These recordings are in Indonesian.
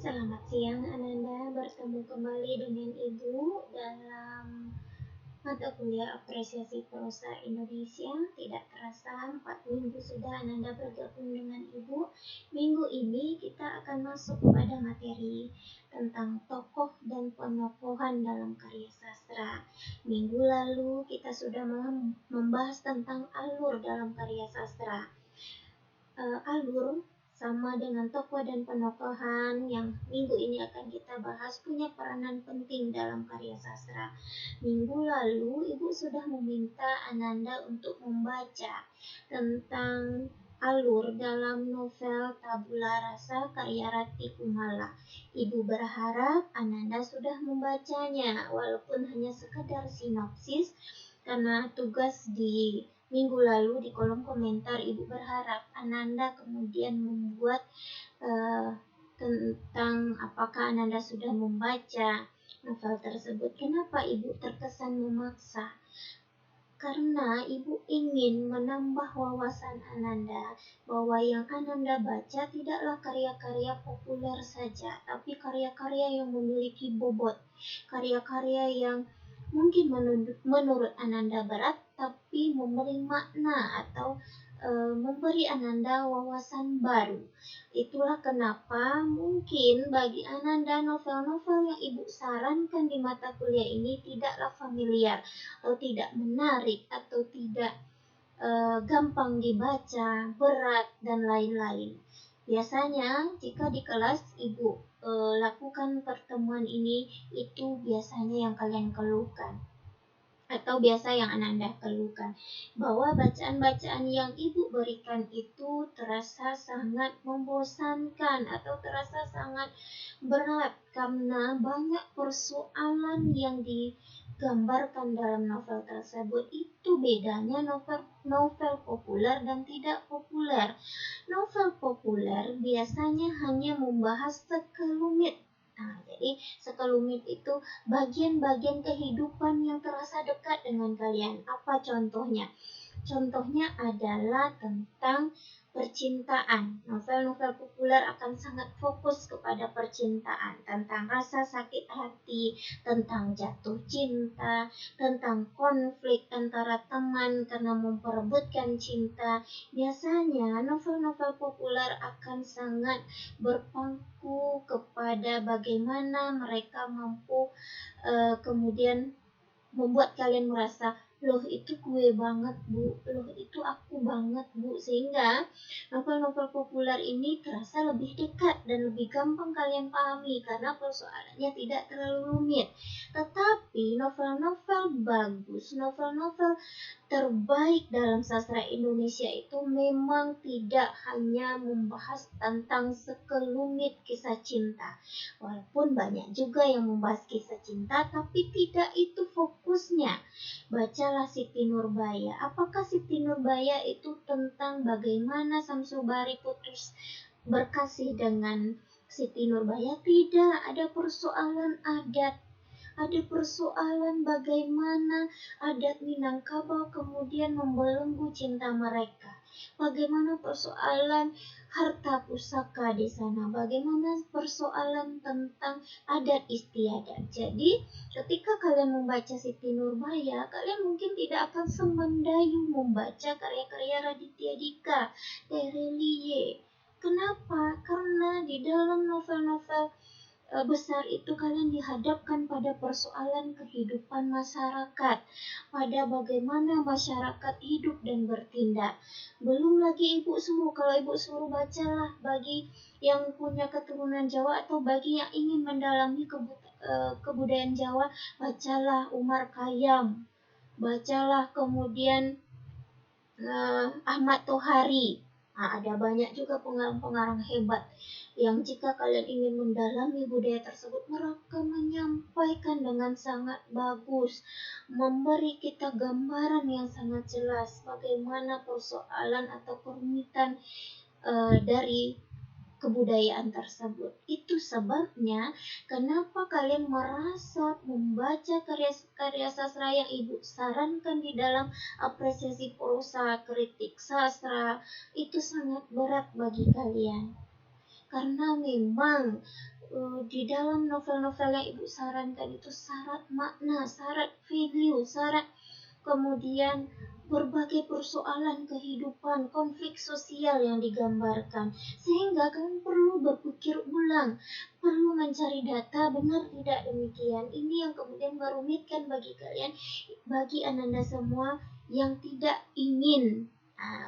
Selamat siang Ananda, bertemu kembali dengan Ibu dalam mata kuliah apresiasi prosa Indonesia. Tidak terasa 4 minggu sudah Ananda bergabung dengan Ibu. Minggu ini kita akan masuk pada materi tentang tokoh dan penokohan dalam karya sastra. Minggu lalu kita sudah membahas tentang alur dalam karya sastra. Alur sama dengan tokoh dan penokohan yang minggu ini akan kita bahas punya peranan penting dalam karya sastra. Minggu lalu Ibu sudah meminta Ananda untuk membaca tentang alur dalam novel Tabula Rasa karya Rati Kumala. Ibu berharap Ananda sudah membacanya walaupun hanya sekedar sinopsis, karena tugas di minggu lalu di kolom komentar Ibu berharap Ananda kemudian membuat tentang apakah Ananda sudah membaca novel tersebut. Kenapa Ibu terkesan memaksa? Karena Ibu ingin menambah wawasan Ananda bahwa yang Ananda baca tidaklah karya-karya populer saja, tapi karya-karya yang memiliki bobot, karya-karya yang mungkin menurut Ananda berat, tapi memberi makna atau memberi Ananda wawasan baru. Itulah kenapa mungkin bagi Ananda novel-novel yang Ibu sarankan di mata kuliah ini tidaklah familiar atau tidak menarik atau tidak gampang dibaca, berat, dan lain-lain. Biasanya jika di kelas Ibu lakukan pertemuan ini, itu biasanya yang kalian keluhkan atau biasa yang Ananda keluhkan, bahwa bacaan-bacaan yang Ibu berikan itu terasa sangat membosankan atau terasa sangat berat karena banyak persoalan yang digambarkan dalam novel tersebut. Itu bedanya novel populer dan tidak populer. Novel populer biasanya hanya membahas sekelumit. Jadi sekelumit itu bagian-bagian kehidupan yang terasa dekat dengan kalian. Apa contohnya? Contohnya adalah tentang percintaan. Novel-novel populer akan sangat fokus kepada percintaan, tentang rasa sakit hati, tentang jatuh cinta, tentang konflik antara teman karena memperebutkan cinta. Biasanya novel-novel populer akan sangat berpangku kepada bagaimana mereka mampu kemudian membuat kalian merasa, loh itu gue banget Bu, loh itu aku banget Bu, sehingga novel-novel populer ini terasa lebih dekat dan lebih gampang kalian pahami karena persoalannya tidak terlalu rumit. Tetapi novel-novel bagus, novel-novel terbaik dalam sastra Indonesia itu memang tidak hanya membahas tentang sekelumit kisah cinta. Walaupun banyak juga yang membahas kisah cinta, tapi tidak itu fokusnya. Bacalah Siti Nurbaya. Apakah Siti Nurbaya itu tentang bagaimana Samsubari putus berkasih dengan Siti Nurbaya? Tidak, ada persoalan adat. Ada persoalan bagaimana adat Minangkabau kemudian membelenggu cinta mereka. Bagaimana persoalan harta pusaka di sana. Bagaimana persoalan tentang adat istiadat. Jadi ketika kalian membaca Siti Nurbaya, kalian mungkin tidak akan semendayu membaca karya-karya Raditya Dika, Terelie. Kenapa? Karena di dalam novel-novel besar itu kalian dihadapkan pada persoalan kehidupan masyarakat, pada bagaimana masyarakat hidup dan bertindak. Belum lagi Ibu suruh, kalau Ibu suruh bacalah bagi yang punya keturunan Jawa atau bagi yang ingin mendalami kebudayaan Jawa, bacalah Umar Khayyam, bacalah kemudian Ahmad Tohari. Ada banyak juga pengarang-pengarang hebat yang jika kalian ingin mendalami budaya tersebut, mereka menyampaikan dengan sangat bagus, memberi kita gambaran yang sangat jelas bagaimana persoalan atau kerumitan dari kebudayaan tersebut. Itu sebabnya kenapa kalian merasa membaca karya sastra yang Ibu sarankan di dalam apresiasi prosa, kritik sastra itu sangat berat bagi kalian. Karena memang di dalam novel-novel yang Ibu sarankan itu syarat makna, syarat value, syarat kemudian berbagai persoalan kehidupan, konflik sosial yang digambarkan. Sehingga kalian perlu berpikir ulang, perlu mencari data, benar tidak demikian. Ini yang kemudian merumitkan bagi kalian, bagi Ananda semua yang tidak ingin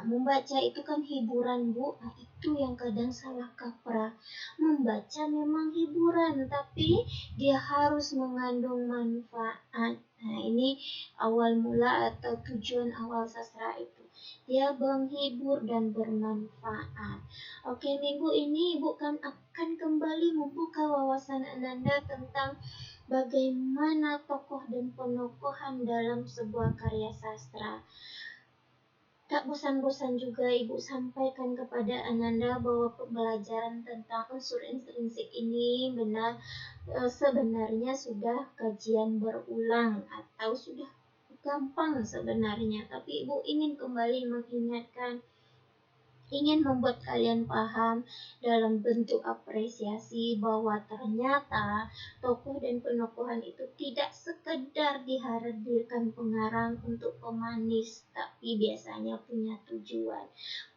membaca itu kan hiburan, Bu. Itu yang kadang salah kaprah. Membaca memang hiburan, tapi dia harus mengandung manfaat. Nah, ini awal mula atau tujuan awal sastra itu. Dia menghibur dan bermanfaat. Oke, minggu ini Ibu akan kembali membuka wawasan Ananda tentang bagaimana tokoh dan penokohan dalam sebuah karya sastra. Tak bosan-bosan juga Ibu sampaikan kepada Ananda bahwa pembelajaran tentang unsur intrinsik ini sebenarnya sudah kajian berulang atau sudah gampang sebenarnya, tapi Ibu ingin kembali mengingatkan, ingin membuat kalian paham dalam bentuk apresiasi bahwa ternyata tokoh dan penokohan itu tidak sekedar dihadirkan pengarang untuk pemanis, tapi biasanya punya tujuan.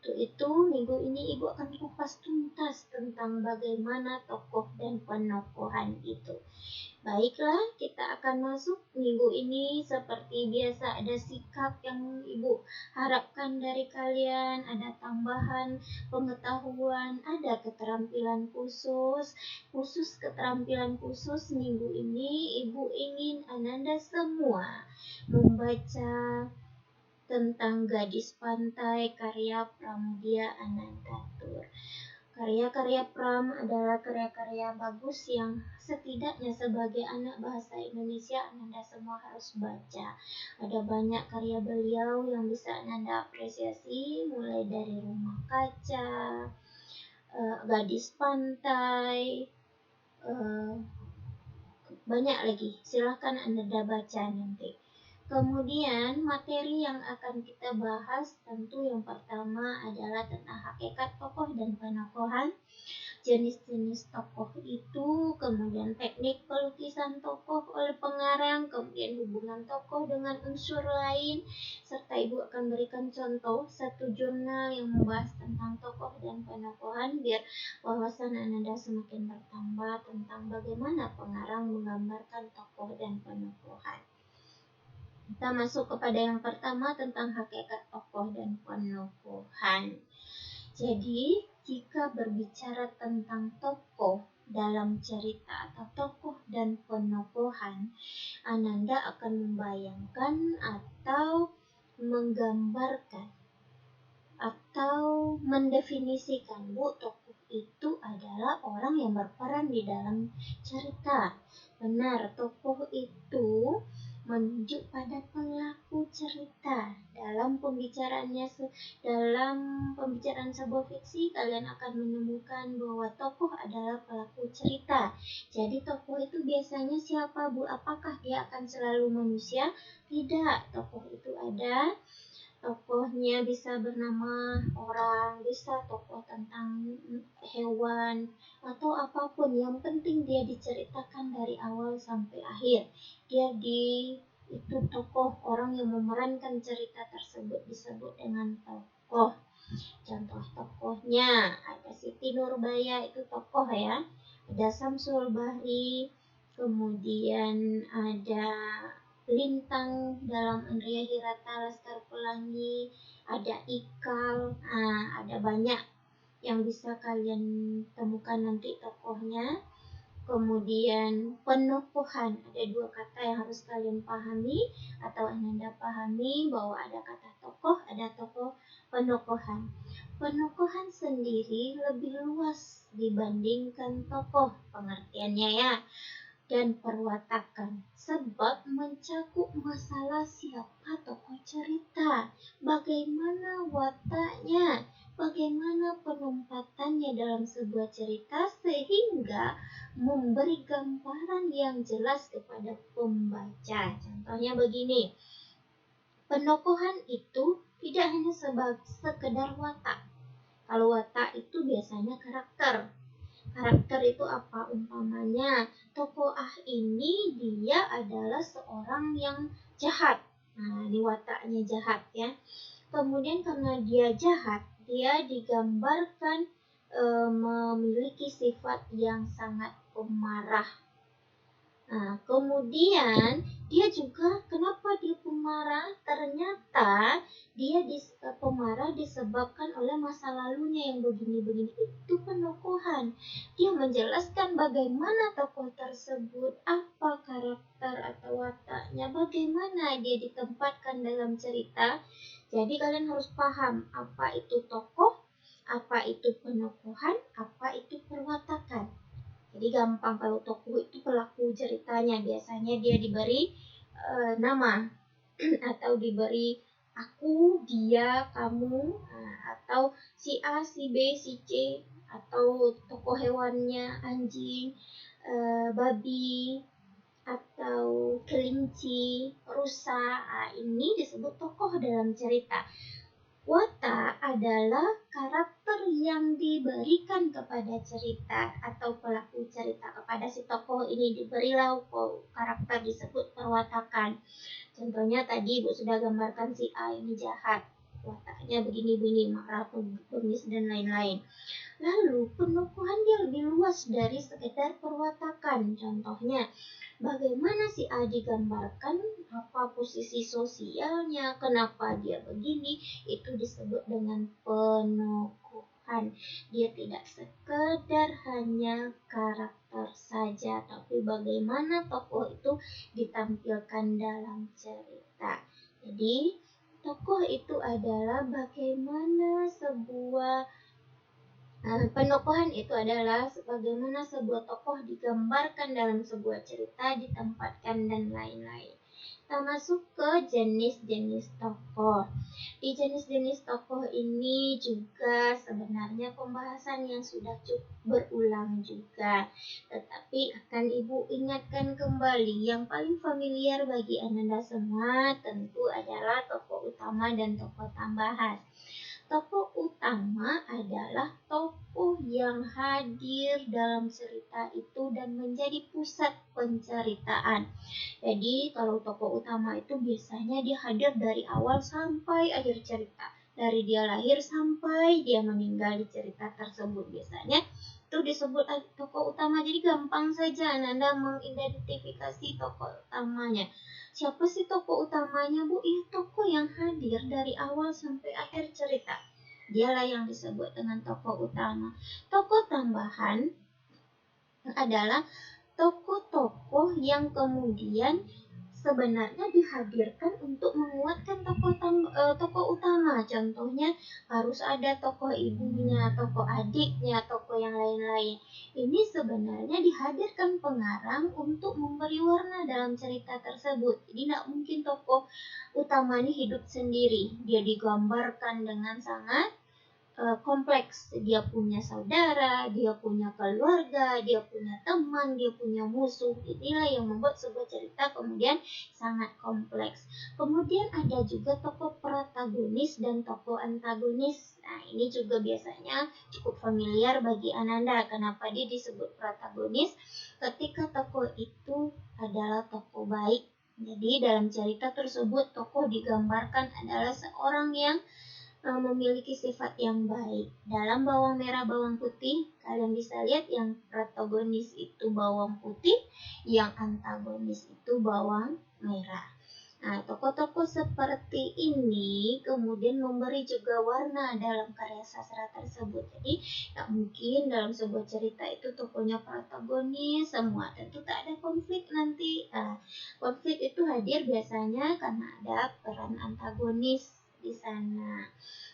Untuk itu, minggu ini Ibu akan kupas tuntas tentang bagaimana tokoh dan penokohan itu. Baiklah, kita akan masuk minggu ini. Seperti biasa, ada sikap yang Ibu harapkan dari kalian, ada tambahan pengetahuan, ada keterampilan khusus keterampilan khusus minggu ini. Ibu ingin Ananda semua membaca tentang Gadis Pantai karya Pramudia Anantatur. Karya-karya Pram adalah karya-karya bagus yang setidaknya sebagai anak bahasa Indonesia Ananda semua harus baca. Ada banyak karya beliau yang bisa Ananda apresiasi, mulai dari Rumah Kaca, Gadis Pantai, banyak lagi. Silahkan Ananda baca nanti. Kemudian materi yang akan kita bahas tentu yang pertama adalah tentang hakikat tokoh dan penokohan, jenis-jenis tokoh itu, kemudian teknik pelukisan tokoh oleh pengarang, kemudian hubungan tokoh dengan unsur lain, serta Ibu akan berikan contoh satu jurnal yang membahas tentang tokoh dan penokohan biar wawasan Ananda semakin bertambah tentang bagaimana pengarang menggambarkan tokoh dan penokohan. Kita masuk kepada yang pertama tentang hakikat tokoh dan penokohan. Jadi, jika berbicara tentang tokoh dalam cerita atau tokoh dan penokohan, Ananda akan membayangkan atau menggambarkan atau mendefinisikan, Bu, tokoh itu adalah orang yang berperan di dalam cerita. Benar, tokoh itu menunjuk pada pelaku cerita. Dalam pembicaraan sebuah fiksi, kalian akan menemukan bahwa tokoh adalah pelaku cerita. Jadi tokoh itu biasanya siapa, Bu? Apakah dia akan selalu manusia? Tidak, tokoh itu ada. Tokohnya bisa bernama orang, bisa tokoh tentang hewan, atau apapun. Yang penting dia diceritakan dari awal sampai akhir. Itu tokoh, orang yang memerankan cerita tersebut disebut dengan tokoh. Contoh tokohnya ada Siti Nurbaya, itu tokoh ya. Ada Samsul Bahri, kemudian ada Lintang dalam Andrea Hirata Laskar Pelangi, ada Ikal, ada banyak yang bisa kalian temukan nanti tokohnya. Kemudian penokohan, ada dua kata yang harus kalian pahami atau Ananda pahami, bahwa ada kata tokoh, ada tokoh penokohan. Penokohan sendiri lebih luas dibandingkan tokoh pengertiannya ya, dan perwatakan, sebab mencakup masalah siapa tokoh cerita, bagaimana wataknya, bagaimana penempatannya dalam sebuah cerita sehingga memberi gambaran yang jelas kepada pembaca. Contohnya begini, penokohan itu tidak hanya sekedar watak. Kalau watak itu biasanya karakter. Karakter itu apa? Umpamanya, tokoh A ini dia adalah seorang yang jahat. Nah, ini wataknya jahat ya. Kemudian karena dia jahat, dia digambarkan memiliki sifat yang sangat pemarah. Nah, kemudian dia juga kenapa dia pemarah? Ternyata dia pemarah disebabkan oleh masa lalunya yang begini-begini. Itu penokohan. Dia menjelaskan bagaimana tokoh tersebut, apa karakter atau wataknya, bagaimana dia ditempatkan dalam cerita. Jadi kalian harus paham apa itu tokoh, apa itu penokohan, apa itu perwatakan. Jadi gampang kalau tokoh itu pelaku ceritanya, biasanya dia diberi nama atau diberi aku, dia, kamu, atau si A, si B, si C, atau tokoh hewannya anjing, babi, atau kelinci, rusa. Ini disebut tokoh dalam cerita. Watak adalah karakter yang diberikan kepada cerita atau pelaku cerita. Kepada si tokoh ini diberilah karakter disebut perwatakan. Contohnya tadi Ibu sudah gambarkan si A ini jahat. Wataknya begini-begini, marah, bengis, dan lain-lain. Lalu penokohan dia lebih luas dari sekedar perwatakan. Contohnya, bagaimana si A digambarkan, apa posisi sosialnya, kenapa dia begini, itu disebut dengan penokohan. Dia tidak sekedar hanya karakter saja, tapi bagaimana tokoh itu ditampilkan dalam cerita. Jadi, tokoh itu adalah bagaimana sebuah penokohan itu adalah bagaimana sebuah tokoh digambarkan dalam sebuah cerita, ditempatkan, dan lain-lain. Kita masuk ke jenis-jenis tokoh. Di jenis-jenis tokoh ini juga sebenarnya pembahasan yang sudah cukup berulang juga. Tetapi akan Ibu ingatkan kembali, yang paling familiar bagi Ananda semua tentu adalah tokoh utama dan tokoh tambahan. Tokoh utama adalah tokoh yang hadir dalam cerita itu dan menjadi pusat penceritaan. Jadi kalau tokoh utama itu biasanya dia hadir dari awal sampai akhir cerita. Dari dia lahir sampai dia meninggal di cerita tersebut. Biasanya itu disebut tokoh utama. Jadi gampang saja Ananda mengidentifikasi tokoh utamanya. Siapa sih tokoh utamanya, Bu? Tokoh yang hadir dari awal sampai akhir cerita. Dialah yang disebut dengan tokoh utama. Tokoh tambahan adalah tokoh-tokoh yang kemudian sebenarnya dihadirkan untuk menguatkan tokoh utama. Contohnya harus ada tokoh ibunya, tokoh adiknya, tokoh yang lain-lain. Ini sebenarnya dihadirkan pengarang untuk memberi warna dalam cerita tersebut. Jadi tidak mungkin tokoh utama ini hidup sendiri. Dia digambarkan dengan sangat kompleks. Dia punya saudara, dia punya keluarga, dia punya teman, dia punya musuh. Inilah yang membuat sebuah cerita kemudian sangat kompleks. Kemudian ada juga tokoh protagonis dan tokoh antagonis. Nah, ini juga biasanya cukup familiar bagi Ananda. Kenapa dia disebut protagonis? Ketika tokoh itu adalah tokoh baik. Jadi dalam cerita tersebut tokoh digambarkan adalah seorang yang memiliki sifat yang baik. Dalam bawang merah bawang putih, kalian bisa lihat yang protagonis itu bawang putih, yang antagonis itu bawang merah. Nah, tokoh-tokoh seperti ini kemudian memberi juga warna dalam karya sastra tersebut. Jadi, tak mungkin dalam sebuah cerita itu tokohnya protagonis semua. Tentu tak ada konflik nanti. Konflik itu hadir biasanya karena ada peran antagonis di sana.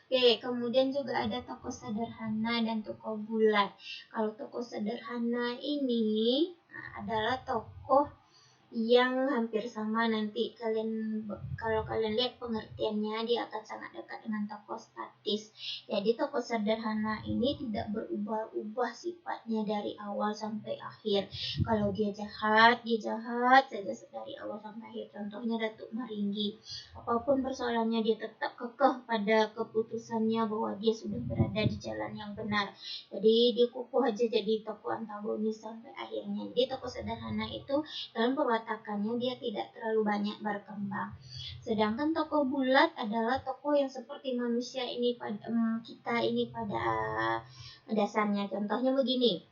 Oke, kemudian juga ada tokoh sederhana dan tokoh bulat. Kalau tokoh sederhana ini adalah tokoh yang hampir sama. Nanti kalau kalian lihat pengertiannya, dia akan sangat dekat dengan tokoh statis. Jadi tokoh sederhana ini tidak berubah-ubah sifatnya dari awal sampai akhir. Kalau dia jahat saja dari awal sampai akhir. Contohnya Datuk Maringgi, apapun persoalannya dia tetap kekeh pada keputusannya bahwa dia sudah berada di jalan yang benar. Jadi dia kukuh aja jadi tokoh antagonis sampai akhirnya. Jadi tokoh sederhana itu dalam perwatakannya dia tidak terlalu banyak berkembang. Sedangkan tokoh bulat adalah tokoh yang seperti manusia ini kita ini pada dasarnya. Contohnya begini.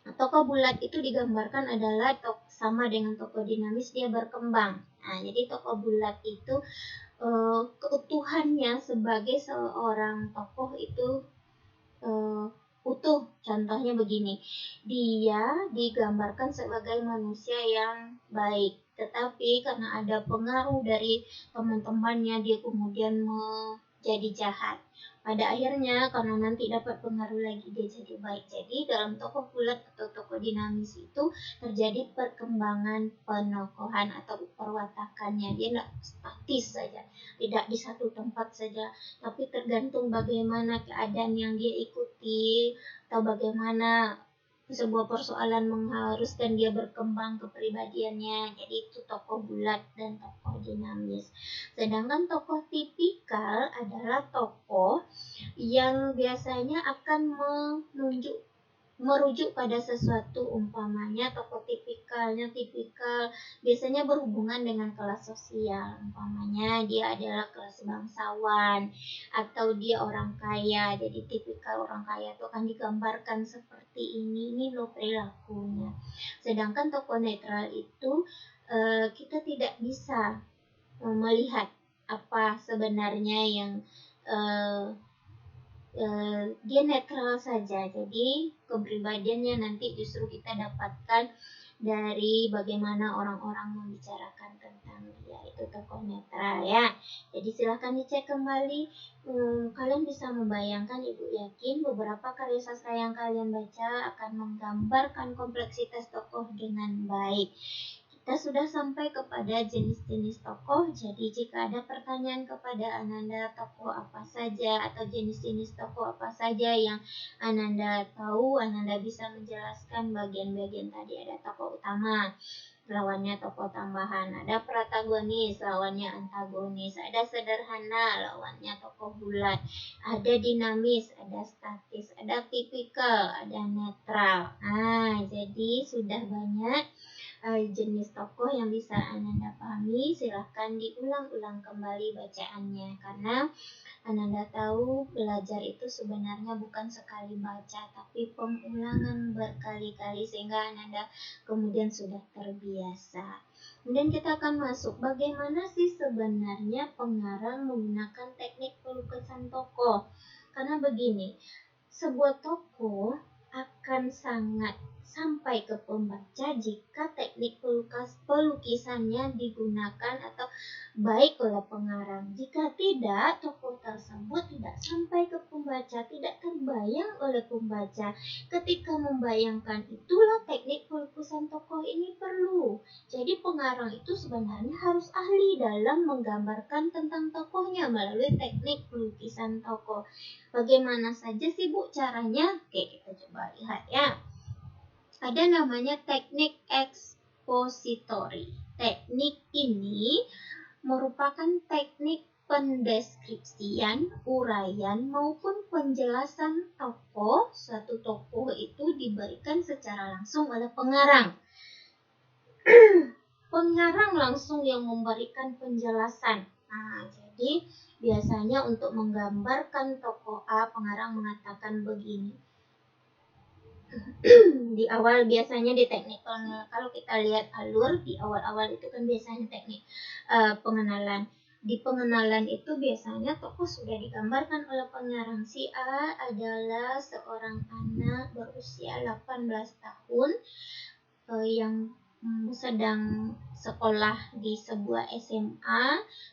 Tokoh bulat itu digambarkan adalah sama dengan tokoh dinamis, dia berkembang. Nah, jadi tokoh bulat itu keutuhannya sebagai seorang tokoh itu utuh. Contohnya begini, dia digambarkan sebagai manusia yang baik, tetapi karena ada pengaruh dari teman-temannya dia kemudian menjadi jahat. Pada akhirnya karena nanti dapat pengaruh lagi dia jadi baik. Jadi dalam tokoh bulat atau tokoh dinamis itu terjadi perkembangan penokohan atau perwatakannya. Dia tidak statis saja, tidak di satu tempat saja, tapi tergantung bagaimana keadaan yang dia ikuti atau bagaimana sebuah persoalan mengharuskan dia berkembang kepribadiannya. Jadi itu tokoh bulat dan tokoh dinamis. Sedangkan tokoh tipikal adalah tokoh yang biasanya akan merujuk pada sesuatu. Umpamanya tokoh tipikal biasanya berhubungan dengan kelas sosial. Umpamanya dia adalah kelas bangsawan atau dia orang kaya. Jadi tipikal orang kaya itu akan digambarkan seperti ini loh perilakunya. Sedangkan tokoh netral itu kita tidak bisa melihat apa sebenarnya yang dia netral saja. Jadi kepribadiannya nanti justru kita dapatkan dari bagaimana orang-orang membicarakan tentang dia. Itu tokoh netral ya. Jadi silahkan dicek kembali. Kalian bisa membayangkan, Ibu yakin beberapa karya sastra yang kalian baca akan menggambarkan kompleksitas tokoh dengan baik. Kita sudah sampai kepada jenis-jenis tokoh. Jadi jika ada pertanyaan kepada Ananda, tokoh apa saja atau jenis-jenis tokoh apa saja yang Ananda tahu, Ananda bisa menjelaskan bagian-bagian tadi. Ada tokoh utama, lawannya tokoh tambahan, ada protagonis, lawannya antagonis, ada sederhana, lawannya tokoh bulat, ada dinamis, ada statis, ada tipikal, ada netral. Nah, jadi sudah banyak jenis tokoh yang bisa Ananda pahami. Silahkan diulang-ulang kembali bacaannya, karena Ananda tahu belajar itu sebenarnya bukan sekali baca, tapi pengulangan berkali-kali sehingga Ananda kemudian sudah terbiasa. Kemudian kita akan masuk bagaimana sih sebenarnya pengarang menggunakan teknik pelukisan tokoh. Karena begini, sebuah tokoh akan sangat sampai ke pembaca jika teknik pelukisannya digunakan atau baik oleh pengarang. Jika tidak, tokoh tersebut tidak sampai ke pembaca, tidak terbayang oleh pembaca. Ketika membayangkan itulah teknik pelukisan tokoh ini perlu. Jadi pengarang itu sebenarnya harus ahli dalam menggambarkan tentang tokohnya melalui teknik pelukisan tokoh. Bagaimana saja sih Bu caranya? Oke, kita coba lihat ya. Ada namanya teknik ekspositori. Teknik ini merupakan teknik pendeskripsian, uraian maupun penjelasan tokoh. Suatu tokoh itu diberikan secara langsung oleh pengarang. Pengarang langsung yang memberikan penjelasan. Nah, jadi biasanya untuk menggambarkan tokoh A, pengarang mengatakan begini. Di awal biasanya di teknik kalau kita lihat alur di awal-awal itu kan biasanya teknik pengenalan. Di pengenalan itu biasanya tokoh sudah digambarkan oleh pengarang. Si A adalah seorang anak berusia 18 tahun yang sedang sekolah di sebuah SMA,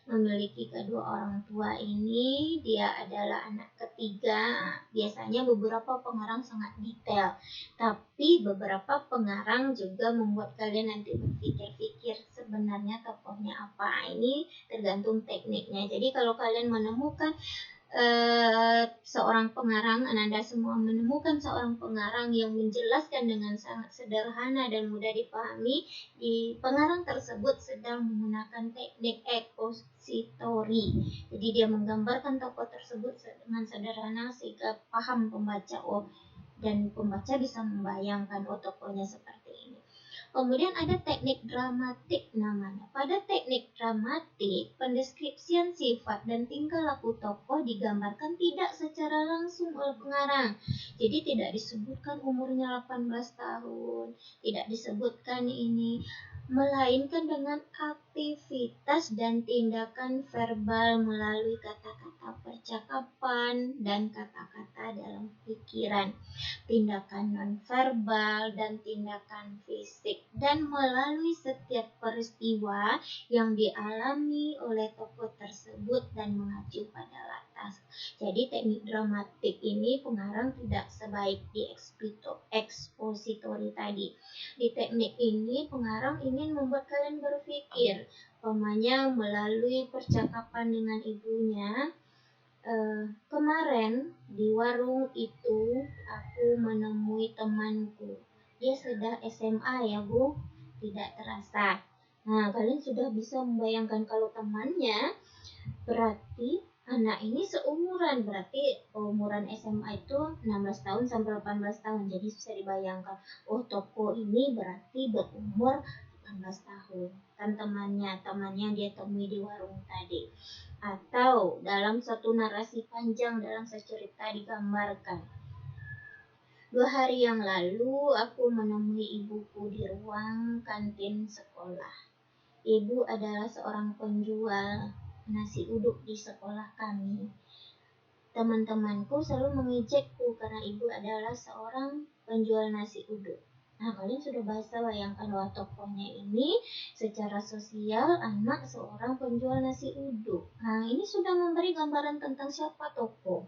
memiliki kedua orang tua ini. Dia adalah anak ketiga. Biasanya beberapa pengarang sangat detail, tapi beberapa pengarang juga membuat kalian nanti berpikir-pikir sebenarnya tokohnya apa. Ini tergantung tekniknya. Jadi kalau kalian menemukan seorang pengarang, Ananda semua menemukan seorang pengarang yang menjelaskan dengan sangat sederhana dan mudah dipahami, di pengarang tersebut sedang menggunakan teknik expository. Jadi dia menggambarkan tokoh tersebut dengan sederhana sehingga paham pembaca, dan pembaca bisa membayangkan tokohnya seperti ini. Kemudian ada teknik dramatik namanya. Pada teknik dramatik, pendeskripsian sifat dan tingkah laku tokoh digambarkan tidak secara langsung oleh pengarang. Jadi tidak disebutkan umurnya 18 tahun, tidak disebutkan ini, melainkan dengan aktivitas dan tindakan verbal melalui kata-kata percakapan dan kata-kata dalam pikiran, tindakan nonverbal dan tindakan fisik, dan melalui setiap peristiwa yang dialami oleh tokoh tersebut dan mengacu pada latar. Jadi teknik dramatik ini pengarang tidak sebaik di expository tadi. Di teknik ini pengarang ingin membuat kalian berpikir, umpamanya melalui percakapan dengan ibunya. Kemarin di warung itu aku menemui temanku. Dia sudah SMA ya Bu, tidak terasa. Nah, kalian sudah bisa membayangkan kalau temannya berarti anak ini seumuran, berarti umuran SMA itu 16 tahun sampai 18 tahun. Jadi bisa dibayangkan, tokoh ini berarti berumur 18 tahun. Kan temannya dia temui di warung tadi. Atau dalam satu narasi panjang dalam secerita digambarkan, 2 hari yang lalu aku menemui ibuku di ruang kantin sekolah. Ibu adalah seorang penjual nasi uduk di sekolah kami. Teman-temanku selalu mengejekku karena ibu adalah seorang penjual nasi uduk. Nah, kalian sudah bisa bayangkan bahwa tokohnya ini secara sosial anak seorang penjual nasi uduk. Nah, ini sudah memberi gambaran tentang siapa tokoh.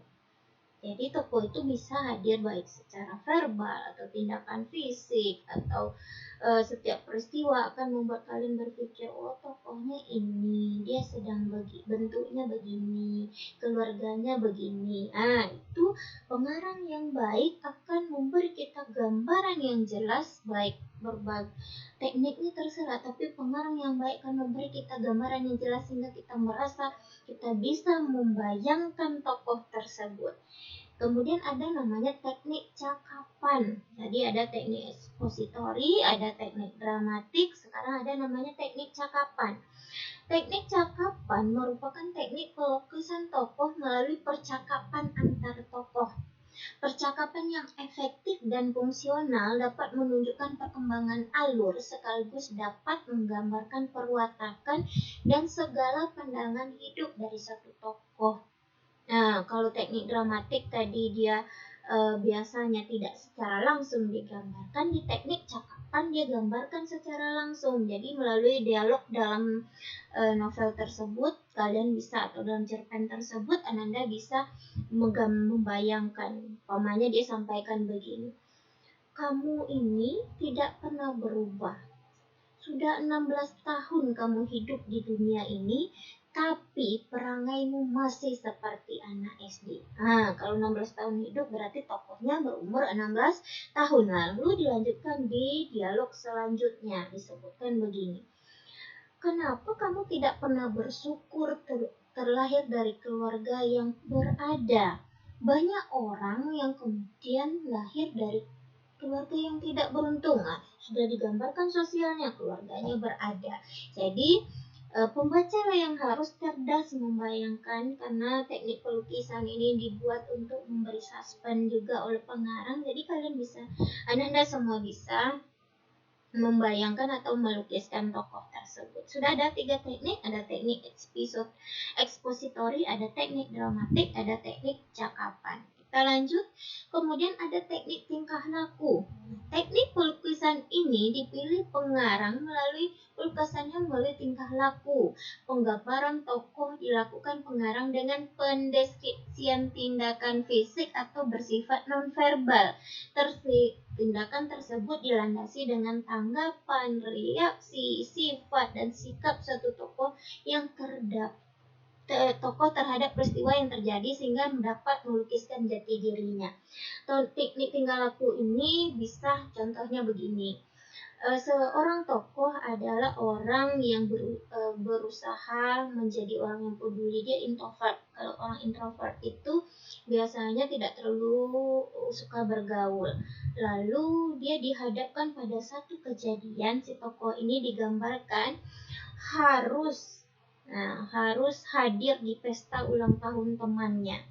Jadi tokoh itu bisa hadir baik secara verbal atau tindakan fisik, atau setiap peristiwa akan membuat kalian berpikir, tokohnya ini, dia sedang bentuknya begini, keluarganya begini. Itu pengarang yang baik akan memberi kita gambaran yang jelas, baik berbagai tekniknya terserah, tapi pengarang yang baik akan memberi kita gambaran yang jelas sehingga kita merasa kita bisa membayangkan tokoh tersebut. Kemudian ada namanya teknik cakapan. Jadi ada teknik expository, ada teknik dramatik, sekarang ada namanya teknik cakapan. Teknik cakapan merupakan teknik pelukisan tokoh melalui percakapan antar tokoh. Percakapan yang efektif dan fungsional dapat menunjukkan perkembangan alur sekaligus dapat menggambarkan perwatakan dan segala pandangan hidup dari satu tokoh. Nah, kalau teknik dramatik tadi dia biasanya tidak secara langsung digambarkan, di teknik cakapan dia gambarkan secara langsung. Jadi melalui dialog dalam novel tersebut, kalian bisa, atau dalam cerpen tersebut, Ananda bisa membayangkan. Umpamanya dia sampaikan begini, kamu ini tidak pernah berubah. Sudah 16 tahun kamu hidup di dunia ini, tapi perangaimu masih seperti anak SD. Kalau 16 tahun hidup berarti tokohnya berumur 16 tahun. Lalu dilanjutkan di dialog selanjutnya, disebutkan begini. Kenapa kamu tidak pernah bersyukur terlahir dari keluarga yang berada? Banyak orang yang kemudian lahir dari keluarga yang tidak beruntung. Sudah digambarkan sosialnya, keluarganya berada. Jadi pembaca yang harus cerdas membayangkan, karena teknik pelukisan ini dibuat untuk memberi suspense juga oleh pengarang. Jadi kalian bisa, Anda semua bisa membayangkan atau melukiskan tokoh tersebut. Sudah ada 3 teknik, ada teknik expository, ada teknik dramatik, ada teknik cakapan. Kita lanjut. Kemudian ada teknik tingkah laku. Teknik pelukisan lukisan ini dipilih pengarang melalui lukisannya melalui tingkah laku. Penggambaran tokoh dilakukan pengarang dengan pendeskripsian tindakan fisik atau bersifat nonverbal. Tindakan tersebut dilandasi dengan tanggapan, reaksi, sifat, dan sikap suatu tokoh terhadap peristiwa yang terjadi sehingga dapat melukiskan jati dirinya. Teknik tingkah laku ini bisa contohnya begini. Seorang tokoh adalah orang yang berusaha menjadi orang yang peduli. Dia introvert. Kalau orang introvert itu biasanya tidak terlalu suka bergaul. Lalu dia dihadapkan pada satu kejadian, si tokoh ini digambarkan harus hadir di pesta ulang tahun temannya.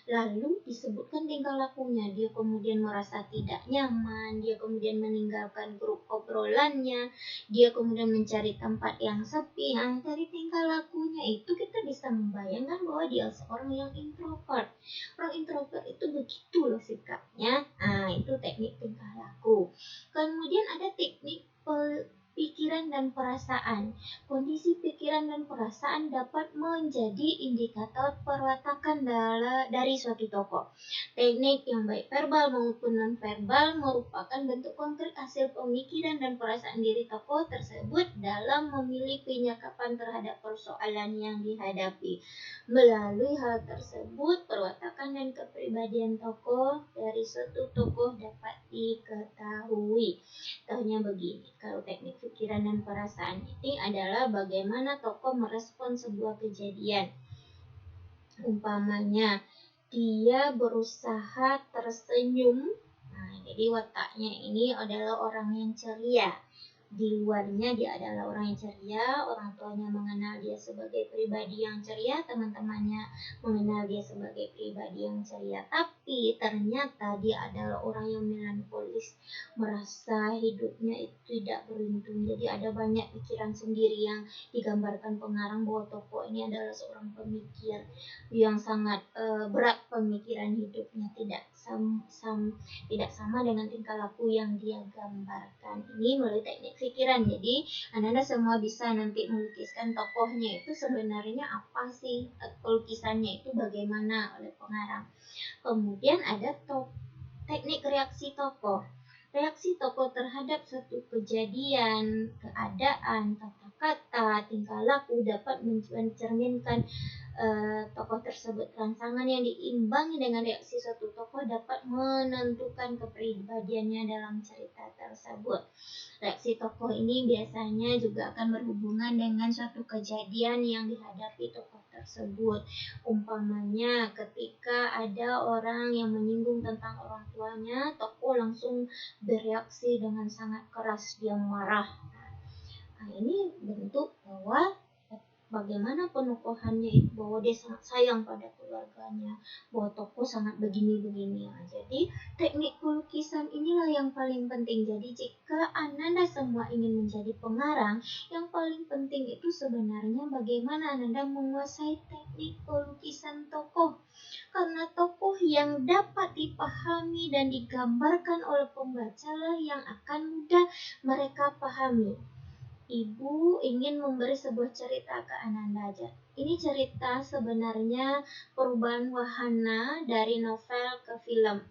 Lalu disebutkan tingkah lakunya. Dia kemudian merasa tidak nyaman, dia kemudian meninggalkan grup obrolannya, dia kemudian mencari tempat yang sepi. Dari tingkah lakunya itu kita bisa membayangkan bahwa dia seorang yang introvert. Orang introvert itu begitu loh sikapnya. Itu teknik tingkah laku. Kemudian ada teknik pikiran dan perasaan. Kondisi pikiran dan perasaan dapat menjadi indikator perwatakan dari suatu tokoh. Teknik yang baik verbal maupun non-verbal merupakan bentuk konkret hasil pemikiran dan perasaan diri tokoh tersebut dalam memilih penyikapan terhadap persoalan yang dihadapi. Melalui hal tersebut, perwatakan dan kepribadian tokoh dari suatu tokoh dapat diketahui. Contohnya begini, kalau teknik pikiran dan perasaan ini adalah bagaimana tokoh merespon sebuah kejadian. Umpamanya, dia berusaha tersenyum. Jadi wataknya ini adalah orang yang ceria. Di luarnya dia adalah orang yang ceria, orang tuanya mengenal dia sebagai pribadi yang ceria, teman-temannya mengenal dia sebagai pribadi yang ceria. Tapi ternyata dia adalah orang yang melankolis, merasa hidupnya itu tidak beruntung. Jadi ada banyak pikiran sendiri yang digambarkan pengarang bahwa tokoh ini adalah seorang pemikir yang sangat berat pemikiran hidupnya, tidak sama dengan tingkah laku yang dia gambarkan. Ini melalui teknik pikiran. Jadi Anda semua bisa nanti melukiskan tokohnya itu sebenarnya apa sih, lukisannya itu bagaimana oleh pengarang. Kemudian ada teknik reaksi tokoh. Reaksi tokoh terhadap suatu kejadian, keadaan, kata-kata, tingkah laku dapat mencerminkan tokoh tersebut. Rangsangan yang diimbangi dengan reaksi suatu tokoh dapat menentukan kepribadiannya dalam cerita tersebut. Reaksi tokoh ini biasanya juga akan berhubungan dengan suatu kejadian yang dihadapi tokoh tersebut. Umpamanya ketika ada orang yang menyinggung tentang orang tuanya, tokoh langsung bereaksi dengan sangat keras, dia marah. Ini bentuk bahwa bagaimana penokohannya itu, bahwa dia sangat sayang pada keluarganya, bahwa tokoh sangat begini-begini. Jadi teknik pelukisan inilah yang paling penting. Jadi jika Anda semua ingin menjadi pengarang, yang paling penting itu sebenarnya bagaimana Anda menguasai teknik pelukisan tokoh. Karena tokoh yang dapat dipahami dan digambarkan oleh pembaca lah yang akan mudah mereka pahami. Ibu ingin memberi sebuah cerita ke Ananda aja. Ini cerita sebenarnya perubahan wahana dari novel ke film.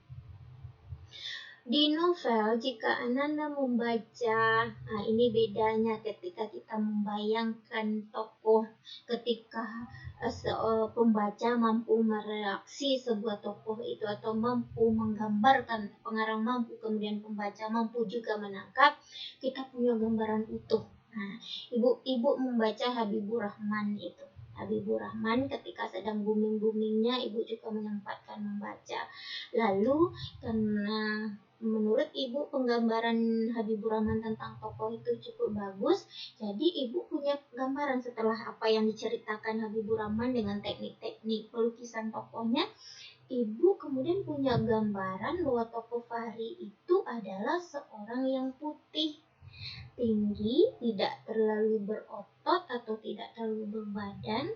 Di novel, jika Ananda membaca, ini bedanya ketika kita membayangkan tokoh, ketika pembaca mampu mereaksi sebuah tokoh itu atau mampu menggambarkan, pengarang mampu, kemudian pembaca mampu juga menangkap, kita punya gambaran utuh. Ibu membaca Habibur Rahman itu. Habibur Rahman ketika sedang booming-boomingnya, ibu juga menyempatkan membaca. Lalu karena menurut ibu penggambaran Habibur Rahman tentang tokoh itu cukup bagus, jadi ibu punya gambaran setelah apa yang diceritakan Habibur Rahman dengan teknik-teknik pelukisan tokohnya. Ibu kemudian punya gambaran bahwa tokoh Fahri itu adalah seorang yang putih, tinggi, tidak terlalu berotot atau tidak terlalu berbadan.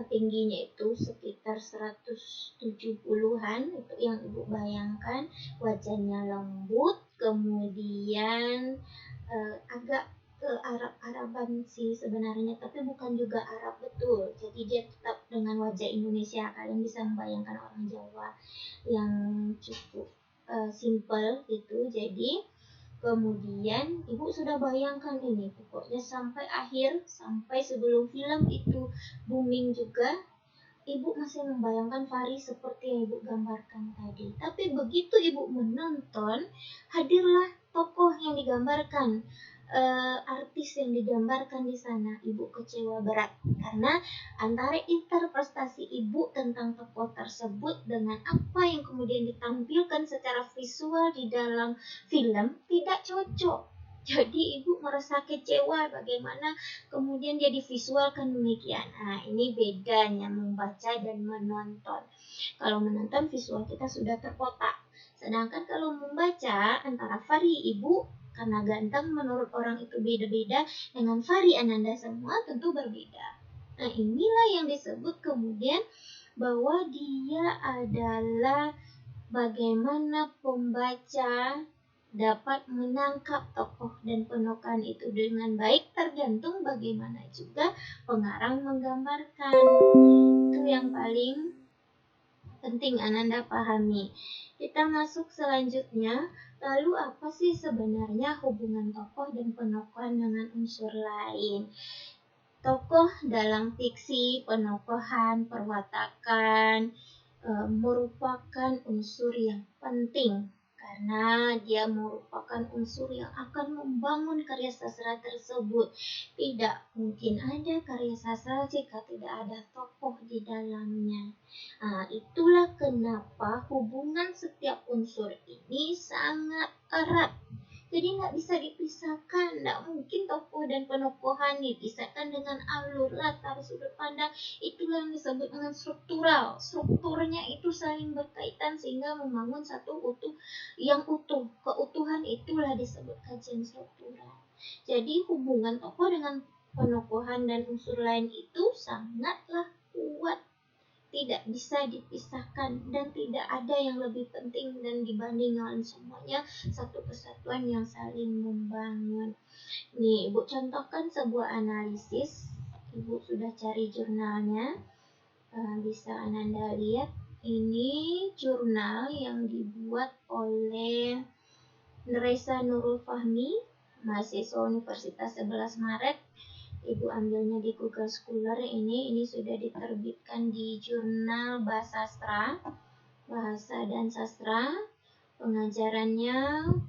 Tingginya itu sekitar 170-an, itu yang ibu bayangkan. Wajahnya lembut, kemudian agak ke Arab-Araban sih sebenarnya, tapi bukan juga Arab betul. Jadi dia tetap dengan wajah Indonesia. Kalian bisa membayangkan orang Jawa yang cukup simple gitu. Jadi kemudian ibu sudah bayangkan ini, pokoknya sampai akhir, sampai sebelum film itu booming juga, ibu masih membayangkan Fahri seperti yang ibu gambarkan tadi. Tapi begitu ibu menonton, hadirlah tokoh yang digambarkan, artis yang digambarkan di sana. Ibu kecewa berat karena antara interpretasi ibu tentang tokoh tersebut dengan apa yang kemudian ditampilkan secara visual di dalam film tidak cocok. Jadi ibu merasa kecewa bagaimana kemudian dia divisualkan demikian. Nah, ini bedanya membaca dan menonton. Kalau menonton visual kita sudah terkotak. Sedangkan kalau membaca antara Fahri ibu karena ganteng menurut orang itu beda-beda dengan Fahri Ananda semua tentu berbeda. Nah, inilah yang disebut kemudian bahwa dia adalah bagaimana pembaca dapat menangkap tokoh dan penokohan itu dengan baik, tergantung bagaimana juga pengarang menggambarkan. Itu yang paling penting Ananda pahami. Kita masuk selanjutnya. Lalu apa sih sebenarnya hubungan tokoh dan penokohan dengan unsur lain? Tokoh dalam fiksi, penokohan, perwatakan merupakan unsur yang penting karena dia merupakan unsur yang akan membangun karya sastra tersebut. Tidak mungkin ada karya sastra jika tidak ada tokoh di dalamnya. Nah, itulah kenapa hubungan setiap unsur ini sangat erat. Jadi nggak bisa dipisahkan, nggak mungkin tokoh dan penokohan dipisahkan dengan alur, latar, sudut pandang. Itulah yang disebut dengan struktural. Strukturnya itu saling berkaitan sehingga membangun satu utuh yang utuh. Keutuhan itulah disebut kajian struktural. Jadi hubungan tokoh dengan penokohan dan unsur lain itu sangatlah kuat. Tidak bisa dipisahkan dan tidak ada yang lebih penting dan dibandingkan, semuanya satu kesatuan yang saling membangun. Nih, Ibu contohkan sebuah analisis. Ibu sudah cari jurnalnya, bisa Ananda lihat. Ini jurnal yang dibuat oleh Neresa Nurul Fahmi, mahasiswa Universitas 11 Maret. Ibu ambilnya di Google Scholar. Ini sudah diterbitkan di jurnal Bahasa dan Sastra. Pengajarannya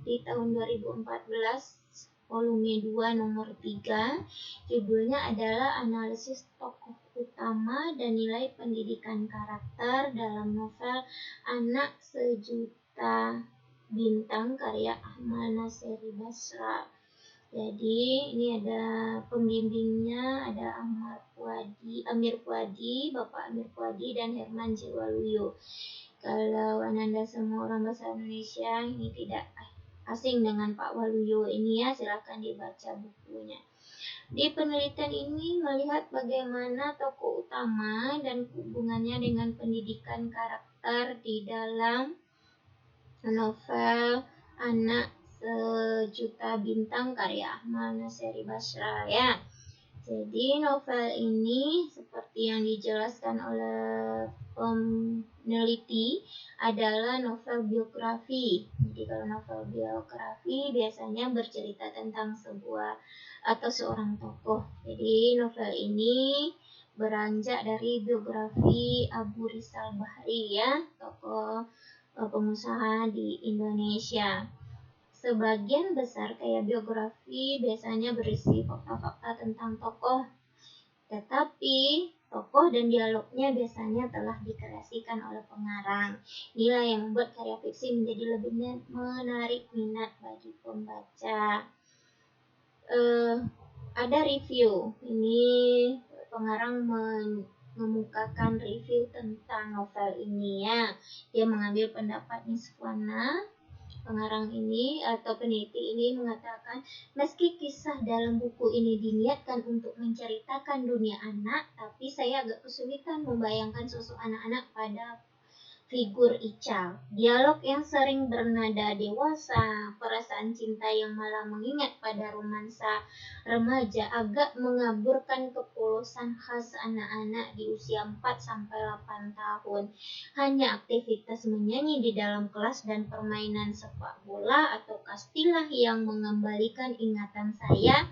di tahun 2014, volume 2 nomor 3. Judulnya adalah Analisis Tokoh Utama dan Nilai Pendidikan Karakter dalam novel Anak Sejuta Bintang karya Ahmad Naseri Basra. Jadi ini ada pembimbingnya, ada Amir Puadi, Bapak Amir Puadi dan Herman J. Waluyo. Kalau Ananda semua orang bahasa Indonesia ini tidak asing dengan Pak Waluyo ini ya, silakan dibaca bukunya. Di penelitian ini melihat bagaimana tokoh utama dan hubungannya dengan pendidikan karakter di dalam novel Anak Sejuta Bintang karya Ahmad Naseri Basra ya. Jadi novel ini seperti yang dijelaskan oleh peneliti adalah novel biografi. Jadi kalau novel biografi biasanya bercerita tentang sebuah atau seorang tokoh. Jadi novel ini beranjak dari biografi Abu Rizal Bahri ya, tokoh pengusaha di Indonesia. Sebagian besar kayak biografi biasanya berisi fakta-fakta tentang tokoh, tetapi tokoh dan dialognya biasanya telah dikreasikan oleh pengarang. Inilah yang membuat karya fiksi menjadi lebih menarik minat bagi pembaca. Ada review. Ini pengarang mengemukakan review tentang novel ini ya. Dia mengambil pendapat Niswana. Pengarang ini atau peneliti ini mengatakan, meski kisah dalam buku ini diniatkan untuk menceritakan dunia anak, tapi saya agak kesulitan membayangkan sosok anak-anak pada figur Ical. Dialog yang sering bernada dewasa, perasaan cinta yang malah mengingat pada romansa remaja agak mengaburkan kepolosan khas anak-anak di usia 4-8 tahun. Hanya aktivitas menyanyi di dalam kelas dan permainan sepak bola atau kastilah yang mengembalikan ingatan saya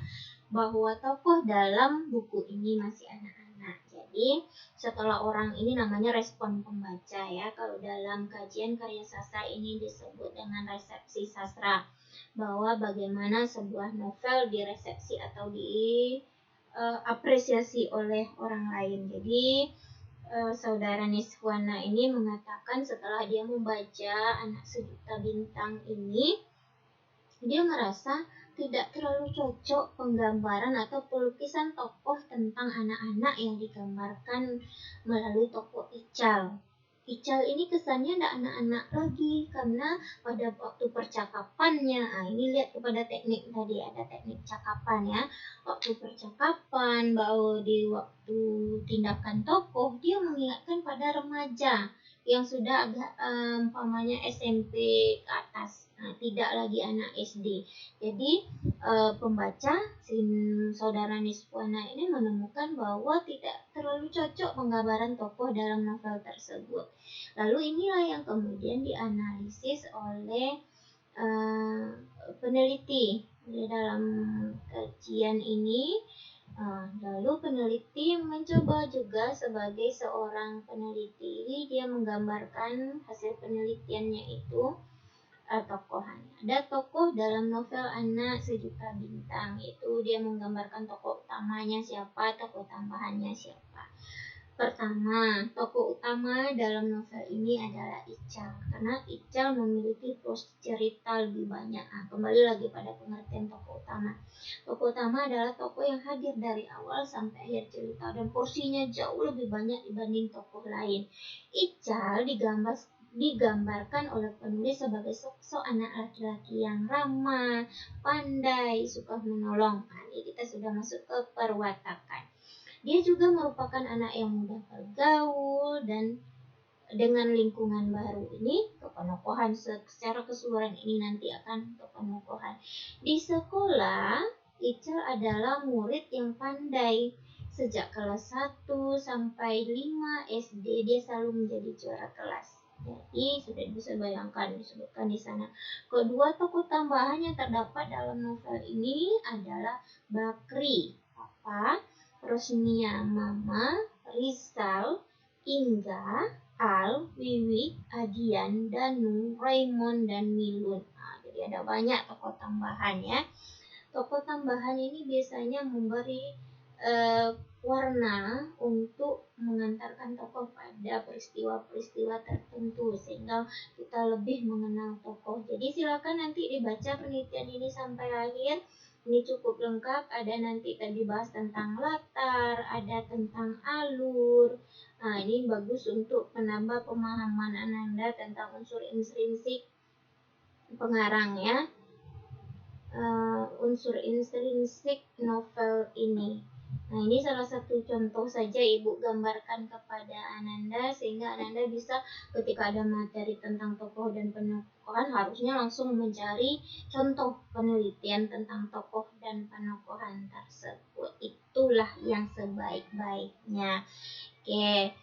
bahwa tokoh dalam buku ini masih anak-anak. Jadi, setelah orang ini namanya respon pembaca ya. Kalau dalam kajian karya sastra ini disebut dengan resepsi sastra, bahwa bagaimana sebuah novel diresepsi atau diapresiasi oleh orang lain. Jadi saudara Niswana ini mengatakan setelah dia membaca Anak Sejuta Bintang ini, dia merasa tidak terlalu cocok penggambaran atau pelukisan tokoh tentang anak-anak yang digambarkan melalui tokoh Ical. Ical ini kesannya tidak anak-anak lagi karena pada waktu percakapannya, ini lihat kepada teknik tadi, ada teknik cakapan ya. Waktu percakapan, bahwa di waktu tindakan tokoh dia mengingatkan pada remaja yang sudah agak umpamanya SMP ke atas. Tidak lagi anak SD. Jadi pembaca saudara Niswana ini menemukan bahwa tidak terlalu cocok penggambaran tokoh dalam novel tersebut. Lalu inilah yang kemudian dianalisis oleh peneliti di dalam kajian ini. Lalu peneliti mencoba juga sebagai seorang peneliti, dia menggambarkan hasil penelitiannya itu tokohannya. Ada tokoh dalam novel Anak Sejuta Bintang, itu dia menggambarkan tokoh utamanya siapa, tokoh tambahannya siapa. Pertama, tokoh utama dalam novel ini adalah Ical, karena Ical memiliki pos cerita lebih banyak. Kembali lagi pada pengertian tokoh utama. Tokoh utama adalah tokoh yang hadir dari awal sampai akhir cerita dan porsinya jauh lebih banyak dibanding tokoh lain. Ical digambarkan oleh penulis sebagai sosok anak laki-laki yang ramah, pandai, suka menolong. Ini kita sudah masuk ke perwatakan. Dia juga merupakan anak yang mudah bergaul dan dengan lingkungan baru ini kepenokohan secara keseluruhan ini nanti akan kepenokohan. Di sekolah, Ical adalah murid yang pandai. Sejak kelas 1 sampai 5 SD dia selalu menjadi juara kelas. Jadi sudah bisa bayangkan disebutkan di sana. Kedua tokoh tambahan yang terdapat dalam novel ini adalah Bakri, Papa, Rosnia, Mama, Rizal, Inga, Al, Wiwi, Adian, Danu, Raymond, dan Milun. Jadi ada banyak tokoh tambahan ya. Tokoh tambahan ini biasanya memberi warna untuk mengantarkan tokoh pada peristiwa-peristiwa tertentu sehingga kita lebih mengenal tokoh. Jadi silakan nanti dibaca penelitian ini sampai akhir. Ini cukup lengkap, ada nanti tadi bahas tentang latar, ada tentang alur. Ini bagus untuk menambah pemahaman Ananda tentang unsur intrinsik pengarang ya. Unsur intrinsik novel ini. Ini salah satu contoh saja Ibu gambarkan kepada Ananda sehingga Ananda bisa ketika ada materi tentang tokoh dan penokohan harusnya langsung mencari contoh penelitian tentang tokoh dan penokohan tersebut. Itulah yang sebaik-baiknya. Oke,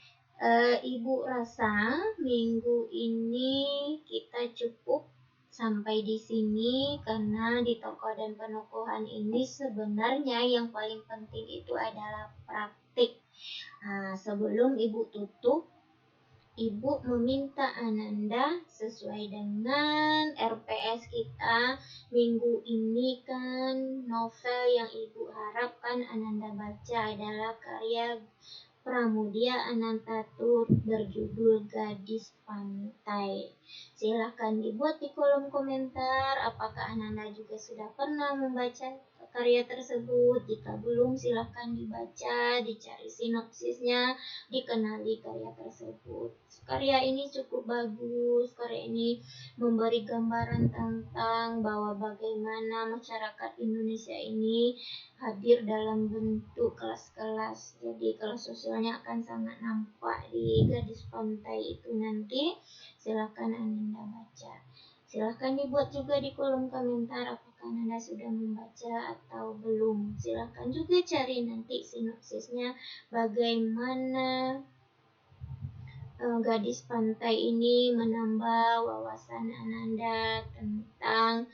Ibu rasa minggu ini kita cukup sampai di sini karena di tokoh dan penokohan ini sebenarnya yang paling penting itu adalah praktik. Sebelum Ibu tutup, Ibu meminta Ananda sesuai dengan RPS kita minggu ini kan novel yang Ibu harapkan Ananda baca adalah karya Pramudia Anantatur berjudul Gadis Pantai. Silahkan dibuat di kolom komentar apakah Ananda juga sudah pernah membaca karya tersebut. Jika belum, silahkan dibaca, dicari sinopsisnya, dikenali karya tersebut. Karya ini cukup bagus. Karya ini memberi gambaran tentang bahwa bagaimana masyarakat Indonesia ini hadir dalam bentuk kelas-kelas. Jadi kelas sosialnya akan sangat nampak di Gadis Pantai itu nanti. Silahkan Ananda baca. Silahkan dibuat juga di kolom komentar apakah Ananda sudah membaca atau belum. Silahkan juga cari nanti sinopsisnya bagaimana Gadis Pantai ini menambah wawasan Ananda tentang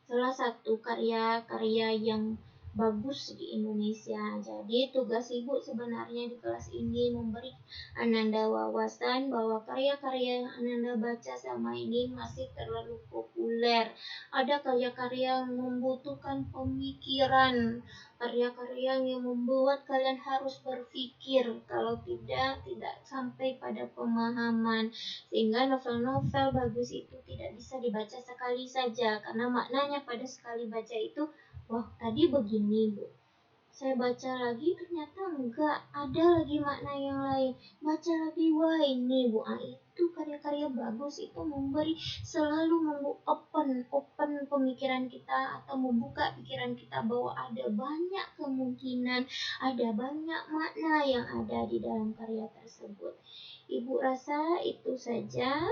salah satu karya-karya yang bagus di Indonesia. Jadi tugas ibu sebenarnya di kelas ini memberi Ananda wawasan bahwa karya-karya yang Ananda baca selama ini masih terlalu populer. Ada karya-karya yang membutuhkan pemikiran, karya-karya yang membuat kalian harus berpikir, kalau tidak sampai pada pemahaman. Sehingga novel-novel bagus itu tidak bisa dibaca sekali saja, karena maknanya pada sekali baca itu, wah tadi begini Bu, saya baca lagi ternyata enggak, ada lagi makna yang lain, baca lagi, wah ini Bu, itu karya-karya bagus itu memberi, selalu open pemikiran kita atau membuka pikiran kita bahwa ada banyak kemungkinan, ada banyak makna yang ada di dalam karya tersebut. Ibu rasa itu saja.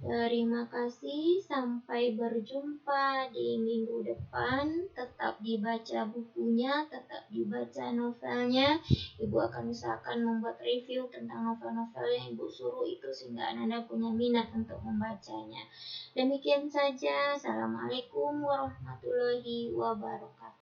Terima kasih, sampai berjumpa di minggu depan. Tetap dibaca bukunya, tetap dibaca novelnya. Ibu akan usahakan membuat review tentang novel-novel yang ibu suruh itu sehingga Ananda punya minat untuk membacanya. Demikian saja. Assalamualaikum warahmatullahi wabarakatuh.